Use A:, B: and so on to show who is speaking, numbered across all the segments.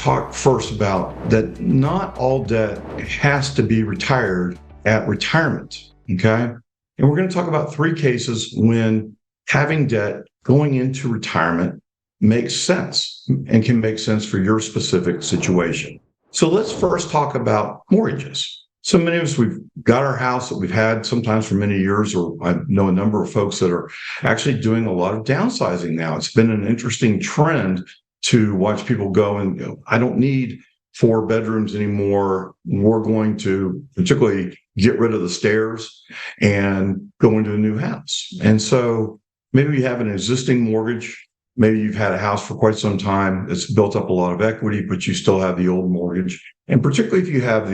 A: talk first about that not all debt has to be retired at retirement, okay? And we're going to talk about three cases when having debt going into retirement makes sense and can make sense for your specific situation. So let's first talk about mortgages. So many of us, we've got our house that we've had sometimes for many years, or I know a number of folks that are actually doing a lot of downsizing now. It's been an interesting trend to watch people go and go, I don't need 4 bedrooms anymore. We're going to particularly get rid of the stairs and go into a new house. And so maybe you have an existing mortgage. Maybe you've had a house for quite some time. It's built up a lot of equity, but you still have the old mortgage. And particularly if you have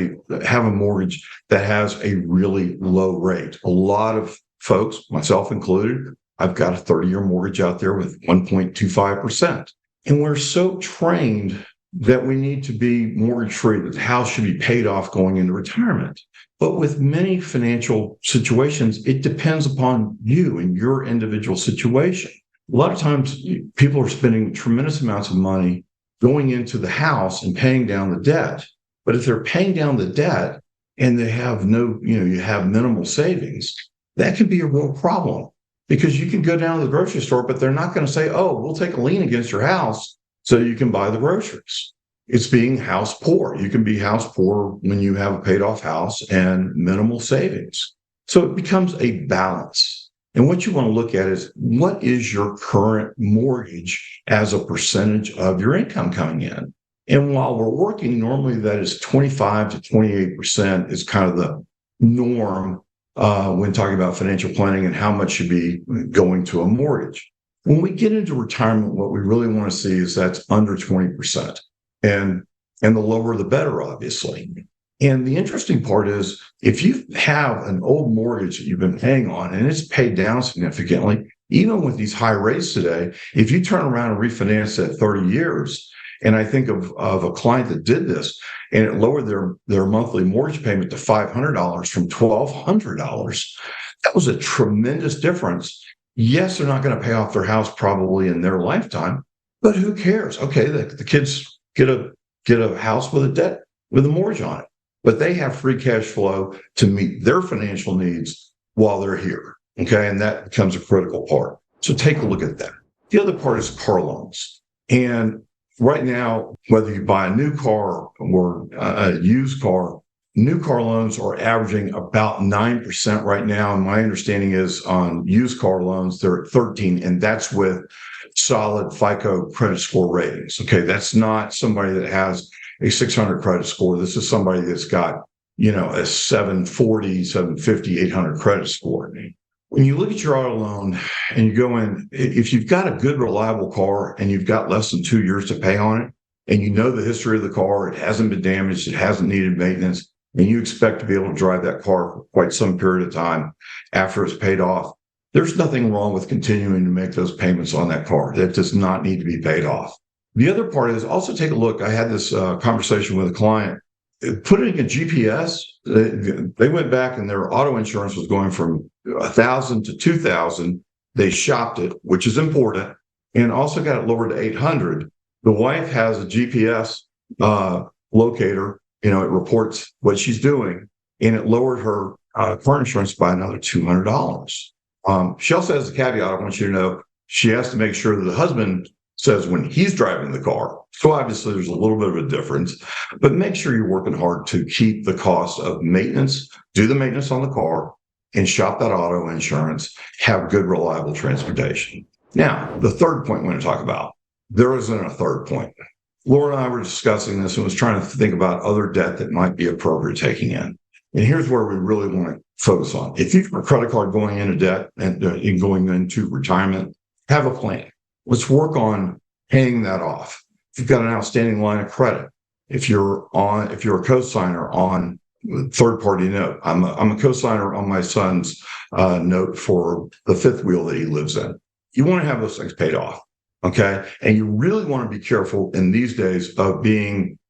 A: a mortgage that has a really low rate. A lot of folks, myself included, I've got a 30-year mortgage out there with 1.25%. And we're so trained that we need to be mortgage-free, that the house should be paid off going into retirement. But with many financial situations, it depends upon you and your individual situation. A lot of times people are spending tremendous amounts of money going into the house and paying down the debt. But if they're paying down the debt and they have you have minimal savings, that can be a real problem because you can go down to the grocery store, but they're not going to say, oh, we'll take a lien against your house so you can buy the groceries. It's being house poor. You can be house poor when you have a paid off house and minimal savings. So it becomes a balance. And what you want to look at is what is your current mortgage as a percentage of your income coming in? And while we're working, normally that is 25 to 28% is kind of the norm when talking about financial planning and how much should be going to a mortgage. When we get into retirement, what we really want to see is that's under 20%. And the lower, the better, obviously. And the interesting part is if you have an old mortgage that you've been paying on and it's paid down significantly, even with these high rates today, if you turn around and refinance at 30 years, and I think of a client that did this and it lowered their monthly mortgage payment to $500 from $1,200, that was a tremendous difference. Yes, they're not going to pay off their house probably in their lifetime, but who cares? Okay, the kids get a house with a mortgage on it. But they have free cash flow to meet their financial needs while they're here, okay? And that becomes a critical part. So take a look at that. The other part is car loans. And right now, whether you buy a new car or a used car, new car loans are averaging about 9% right now. And my understanding is on used car loans, they're at 13%, and that's with solid FICO credit score ratings, okay? That's not somebody that has a 600 credit score. This is somebody that's got, a 740, 750, 800 credit score. When you look at your auto loan and you go in, if you've got a good, reliable car and you've got less than 2 years to pay on it, and you know the history of the car, it hasn't been damaged, it hasn't needed maintenance, and you expect to be able to drive that car for quite some period of time after it's paid off, there's nothing wrong with continuing to make those payments on that car. That does not need to be paid off. The other part is also take a look. I had this conversation with a client. Putting a GPS, they went back and their auto insurance was going from $1,000 to $2,000. They shopped it, which is important, and also got it lowered to $800. The wife has a GPS locator. It reports what she's doing, and it lowered her car insurance by another $200. She also has a caveat. I want you to know she has to make sure that the husband says when he's driving the car. So obviously there's a little bit of a difference, but make sure you're working hard to keep the cost of maintenance, do the maintenance on the car, and shop that auto insurance, have good, reliable transportation. Now, the third point we're going to talk about, there isn't a third point. Laura and I were discussing this and was trying to think about other debt that might be appropriate taking in. And here's where we really want to focus on. If you've got a credit card going into debt and going into retirement, have a plan. Let's work on paying that off. If you've got an outstanding line of credit, if you're a co-signer on third-party note, I'm a co-signer on my son's note for the fifth wheel that he lives in. You want to have those things paid off, okay? And you really want to be careful in these days of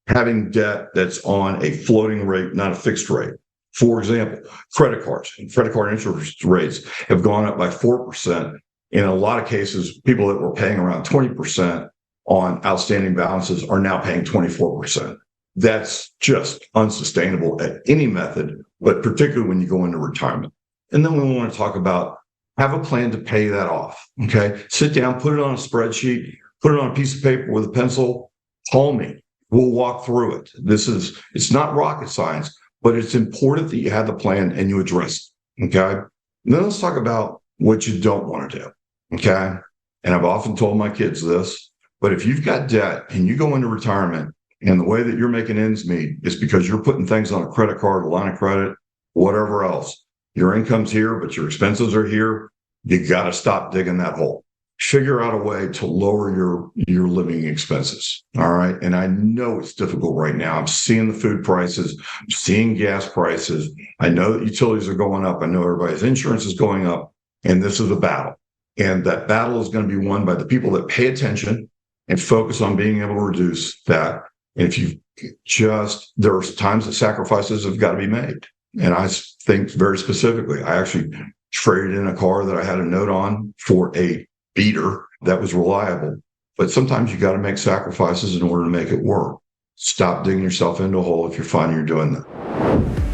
A: having debt that's on a floating rate, not a fixed rate. For example, credit cards and credit card interest rates have gone up by 4%. In a lot of cases, people that were paying around 20% on outstanding balances are now paying 24%. That's just unsustainable at any method, but particularly when you go into retirement. And then we want to talk about have a plan to pay that off. Okay. Sit down, put it on a spreadsheet, put it on a piece of paper with a pencil, call me. We'll walk through it. It's not rocket science, but it's important that you have the plan and you address it. Okay. And then let's talk about what you don't want to do. Okay. And I've often told my kids this, but if you've got debt and you go into retirement and the way that you're making ends meet is because you're putting things on a credit card, a line of credit, whatever else, your income's here, but your expenses are here, you got to stop digging that hole. Figure out a way to lower your living expenses. All right. And I know it's difficult right now. I'm seeing the food prices, I'm seeing gas prices. I know that utilities are going up. I know everybody's insurance is going up. And this is a battle. And that battle is going to be won by the people that pay attention and focus on being able to reduce that. And if you there are times that sacrifices have got to be made. And I think very specifically, I actually traded in a car that I had a note on for a beater that was reliable. But sometimes you got to make sacrifices in order to make it work. Stop digging yourself into a hole if you're finding you're doing that.